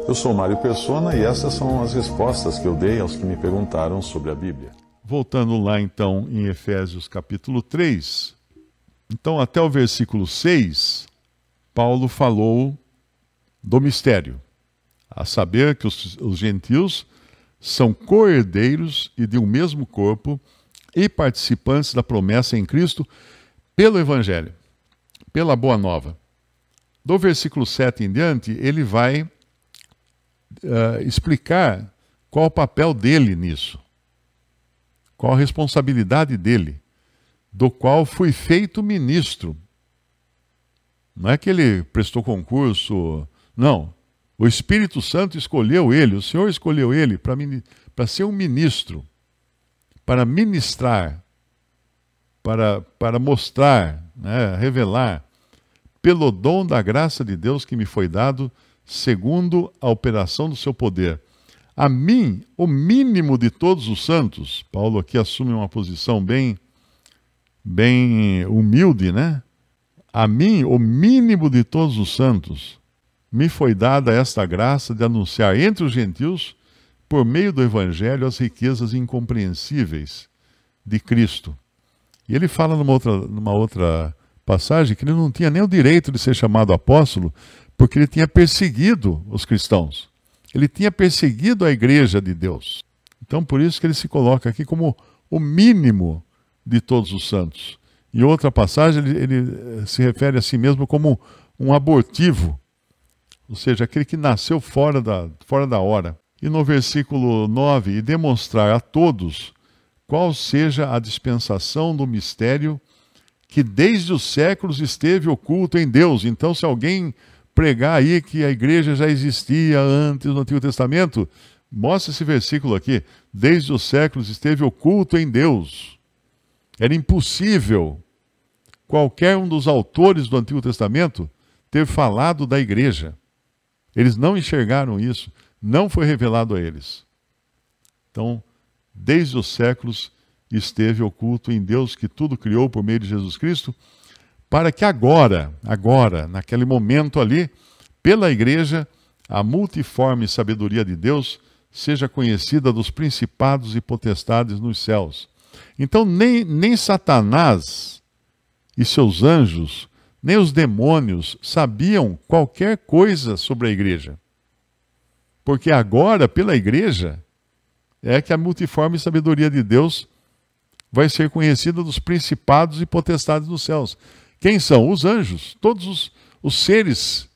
Eu sou Mário Persona e essas são as respostas que eu dei aos que me perguntaram sobre a Bíblia. Voltando lá então em Efésios capítulo 3, então até o versículo 6, Paulo falou do mistério, a saber que os gentios são co-herdeiros e de um mesmo corpo e participantes da promessa em Cristo pelo Evangelho, pela Boa Nova. Do versículo 7 em diante, ele vai explicar qual o papel dele nisso, qual a responsabilidade dele, do qual fui feito ministro. Não é que ele prestou concurso, não. O Espírito Santo escolheu ele, o Senhor escolheu ele para ser um ministro, para ministrar, para mostrar, né, revelar, pelo dom da graça de Deus que me foi dado, segundo a operação do seu poder. A mim, o mínimo de todos os santos, Paulo aqui assume uma posição bem humilde, né? A mim, o mínimo de todos os santos, me foi dada esta graça de anunciar entre os gentios, por meio do Evangelho, as riquezas incompreensíveis de Cristo. E ele fala numa outra passagem que ele não tinha nem o direito de ser chamado apóstolo, porque ele tinha perseguido os cristãos. Ele tinha perseguido a igreja de Deus. Então, por isso que ele se coloca aqui como o mínimo de todos os santos. Em outra passagem, ele se refere a si mesmo como um abortivo, ou seja, aquele que nasceu fora da hora. E no versículo 9, e demonstrar a todos qual seja a dispensação do mistério que desde os séculos esteve oculto em Deus. Então, se alguém pregar aí que a igreja já existia antes no Antigo Testamento, mostra esse versículo aqui. Desde os séculos esteve oculto em Deus. Era impossível qualquer um dos autores do Antigo Testamento ter falado da igreja. Eles não enxergaram isso, não foi revelado a eles. Então, desde os séculos esteve oculto em Deus, que tudo criou por meio de Jesus Cristo, para que agora, naquele momento ali, pela igreja, a multiforme sabedoria de Deus seja conhecida dos principados e potestades nos céus. Então, nem Satanás e seus anjos, nem os demônios sabiam qualquer coisa sobre a igreja. Porque agora, pela igreja, é que a multiforme sabedoria de Deus vai ser conhecida dos principados e potestades dos céus. Quem são? Os anjos, todos os seres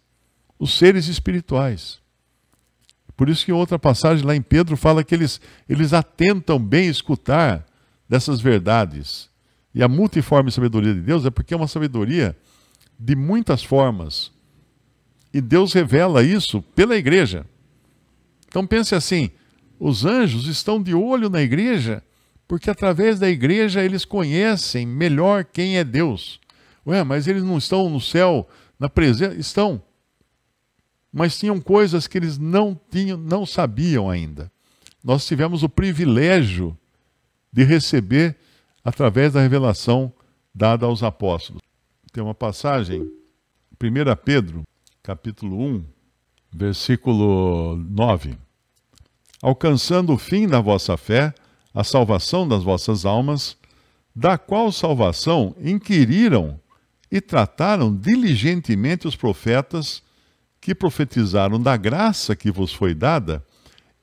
espirituais. Por isso que outra passagem lá em Pedro fala que eles atentam bem escutar dessas verdades. E a multiforme sabedoria de Deus é porque é uma sabedoria de muitas formas. E Deus revela isso pela igreja. Então pense assim, os anjos estão de olho na igreja, porque através da igreja eles conhecem melhor quem é Deus. Ué, mas eles não estão no céu, na presença? Estão. Mas tinham coisas que eles não sabiam ainda. Nós tivemos o privilégio de receber através da revelação dada aos apóstolos. Tem uma passagem, 1 Pedro, capítulo 1, versículo 9. Alcançando o fim da vossa fé, a salvação das vossas almas, da qual salvação inquiriram e trataram diligentemente os profetas que profetizaram da graça que vos foi dada,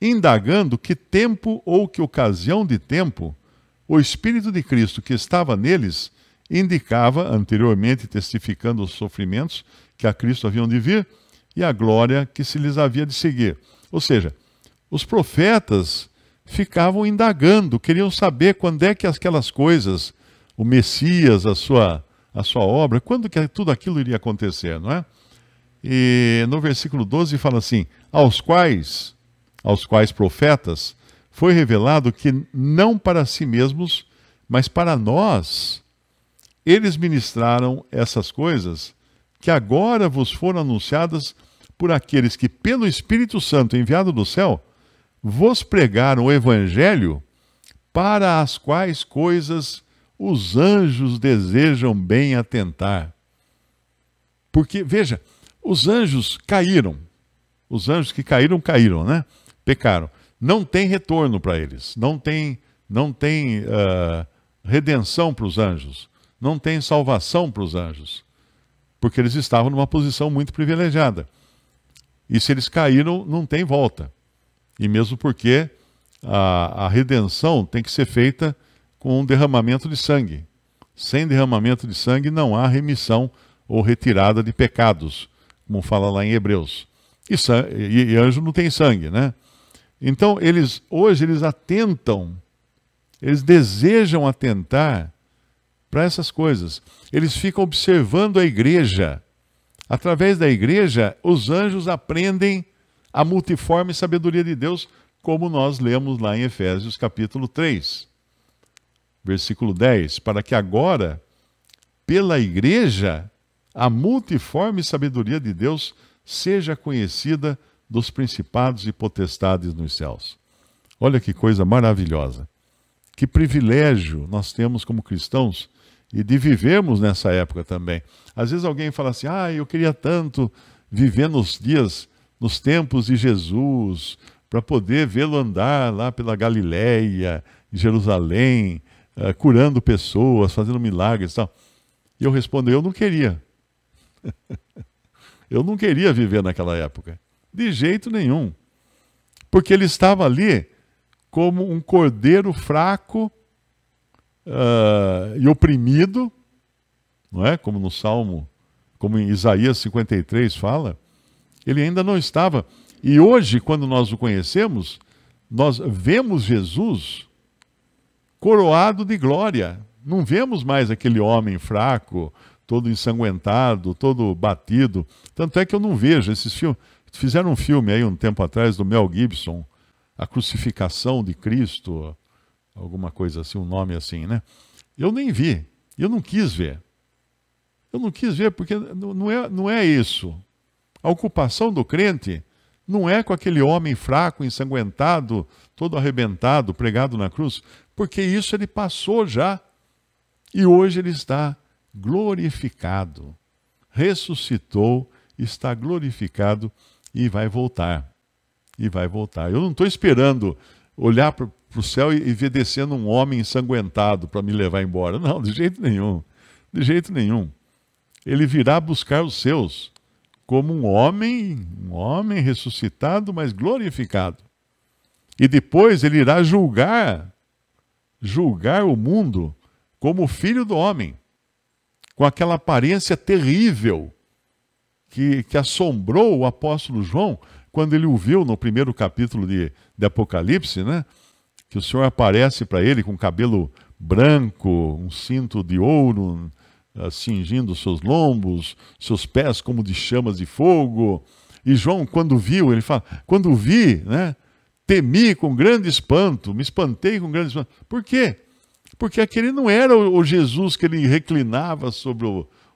indagando que tempo ou que ocasião de tempo o Espírito de Cristo que estava neles indicava anteriormente, testificando os sofrimentos que a Cristo haviam de vir e a glória que se lhes havia de seguir. Ou seja, os profetas ficavam indagando, queriam saber quando é que aquelas coisas, o Messias, a sua obra, quando que tudo aquilo iria acontecer, não é? E no versículo 12 fala assim, aos quais profetas foi revelado que não para si mesmos, mas para nós, eles ministraram essas coisas que agora vos foram anunciadas por aqueles que, pelo Espírito Santo enviado do céu, vos pregaram o Evangelho, para as quais coisas os anjos desejam bem atentar. Porque, veja, Os anjos caíram. Os anjos que caíram, né? Pecaram. Não tem retorno para eles. Não tem redenção para os anjos. Não tem salvação para os anjos. Porque eles estavam numa posição muito privilegiada. E se eles caíram, não tem volta. E mesmo porque a redenção tem que ser feita com um derramamento de sangue. Sem derramamento de sangue não há remissão ou retirada de pecados, como fala lá em Hebreus. E anjo não tem sangue, né? Então, hoje eles atentam, eles desejam atentar para essas coisas. Eles ficam observando a igreja. Através da igreja, os anjos aprendem a multiforme sabedoria de Deus, como nós lemos lá em Efésios capítulo 3, versículo 10, para que agora, pela igreja, a multiforme sabedoria de Deus seja conhecida dos principados e potestades nos céus. Olha que coisa maravilhosa. Que privilégio nós temos como cristãos e de vivermos nessa época também. Às vezes alguém fala assim, eu queria tanto viver nos tempos de Jesus, para poder vê-lo andar lá pela Galileia, Jerusalém, curando pessoas, fazendo milagres e tal. E eu respondo, eu não queria. Eu não queria viver naquela época. De jeito nenhum. Porque ele estava ali como um cordeiro fraco e oprimido, não é? Como no Salmo, como em Isaías 53 fala, ele ainda não estava. E hoje, quando nós o conhecemos, nós vemos Jesus coroado de glória. Não vemos mais aquele homem fraco, todo ensanguentado, todo batido. Tanto é que eu não vejo esses filmes. Fizeram um filme aí um tempo atrás do Mel Gibson, A Crucificação de Cristo, alguma coisa assim, um nome assim, né? Eu nem vi, eu não quis ver. Eu não quis ver porque não é isso. A ocupação do crente não é com aquele homem fraco, ensanguentado, todo arrebentado, pregado na cruz, porque isso ele passou já. E hoje ele está glorificado, ressuscitou, está glorificado e vai voltar. E vai voltar. Eu não estou esperando olhar para o céu e ver descendo um homem ensanguentado para me levar embora. Não, de jeito nenhum. De jeito nenhum. Ele virá buscar os seus como um homem ressuscitado, mas glorificado. E depois ele irá julgar o mundo como filho do homem, com aquela aparência terrível que assombrou o apóstolo João quando ele o viu no primeiro capítulo de Apocalipse, né? Que o Senhor aparece para ele com cabelo branco, um cinto de ouro cingindo seus lombos, seus pés como de chamas de fogo. E João, quando viu, ele fala, quando vi, né, temi com grande espanto, me espantei com grande espanto. Por quê? Porque aquele não era o Jesus que ele reclinava sobre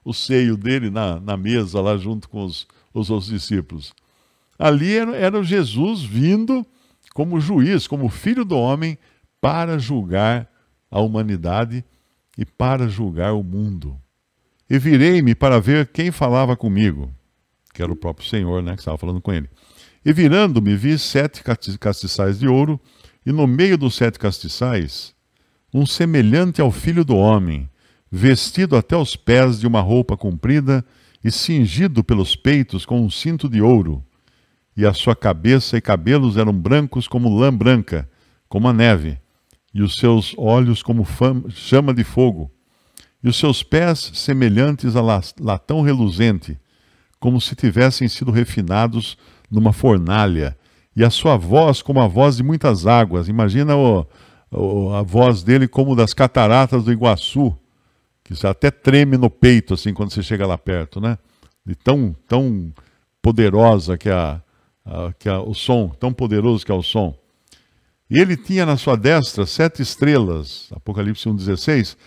o seio dele na mesa, lá junto com os outros discípulos. Ali era o Jesus vindo como juiz, como filho do homem, para julgar a humanidade e para julgar o mundo. E virei-me para ver quem falava comigo, que era o próprio Senhor, né, que estava falando com ele. E virando-me, vi 7 castiçais de ouro, e no meio dos 7 castiçais, um semelhante ao Filho do Homem, vestido até os pés de uma roupa comprida e cingido pelos peitos com um cinto de ouro. E a sua cabeça e cabelos eram brancos como lã branca, como a neve, e os seus olhos como chama de fogo, e os seus pés semelhantes a latão reluzente, como se tivessem sido refinados numa fornalha, e a sua voz como a voz de muitas águas. Imagina a voz dele como das cataratas do Iguaçu, que você até treme no peito assim quando você chega lá perto, né? De tão poderosa que é o som, tão poderoso que é o som. E ele tinha na sua destra 7 estrelas, Apocalipse 1,16,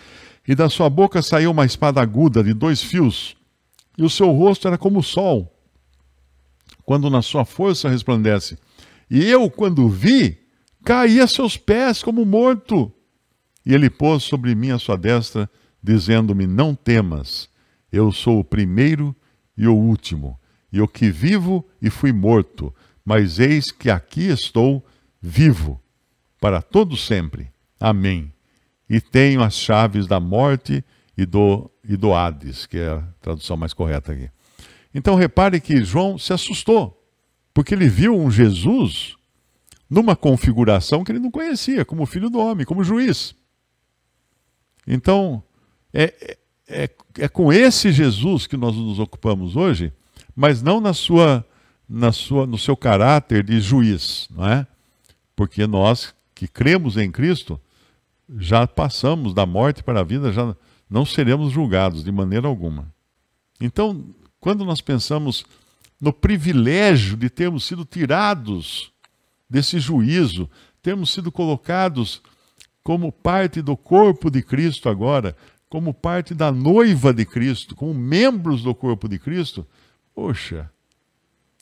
e da sua boca saiu uma espada aguda de 2 fios, e o seu rosto era como o sol, quando na sua força resplandece. E eu, quando vi, caí a seus pés como morto. E ele pôs sobre mim a sua destra, dizendo-me, não temas, eu sou o primeiro e o último, e o que vivo e fui morto, mas eis que aqui estou vivo, para todo sempre. Amém. E tenho as chaves da morte e do Hades, que é a tradução mais correta aqui. Então repare que João se assustou, porque ele viu um Jesus numa configuração que ele não conhecia, como filho do homem, como juiz. Então, é com esse Jesus que nós nos ocupamos hoje, mas não no seu caráter de juiz, não é? Porque nós que cremos em Cristo, já passamos da morte para a vida, já não seremos julgados de maneira alguma. Então, quando nós pensamos no privilégio de termos sido tirados desse juízo, termos sido colocados como parte do corpo de Cristo agora, como parte da noiva de Cristo, como membros do corpo de Cristo, poxa,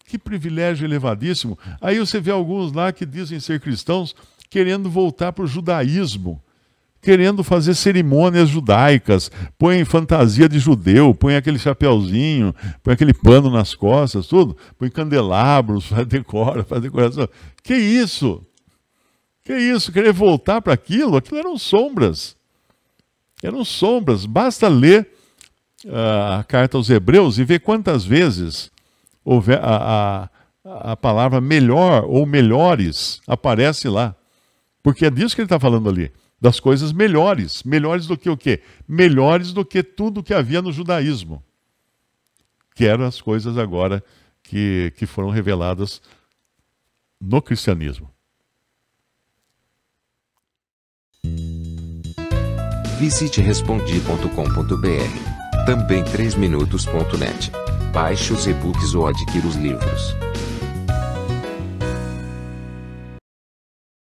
que privilégio elevadíssimo. Aí você vê alguns lá que dizem ser cristãos, querendo voltar para o judaísmo, querendo fazer cerimônias judaicas, põe fantasia de judeu, põe aquele chapeuzinho, põe aquele pano nas costas, tudo, põe candelabros, faz decoração. Que isso? Que isso? Querer voltar para aquilo? Aquilo eram sombras. Eram sombras. Basta ler a carta aos Hebreus e ver quantas vezes a palavra melhor ou melhores aparece lá. Porque é disso que ele está falando ali. Das coisas melhores. Melhores do que o quê? Melhores do que tudo que havia no judaísmo. Que eram as coisas agora que foram reveladas no cristianismo. Visite respondi.com.br. Também 3minutos.net. Baixe os e-books ou adquira os livros.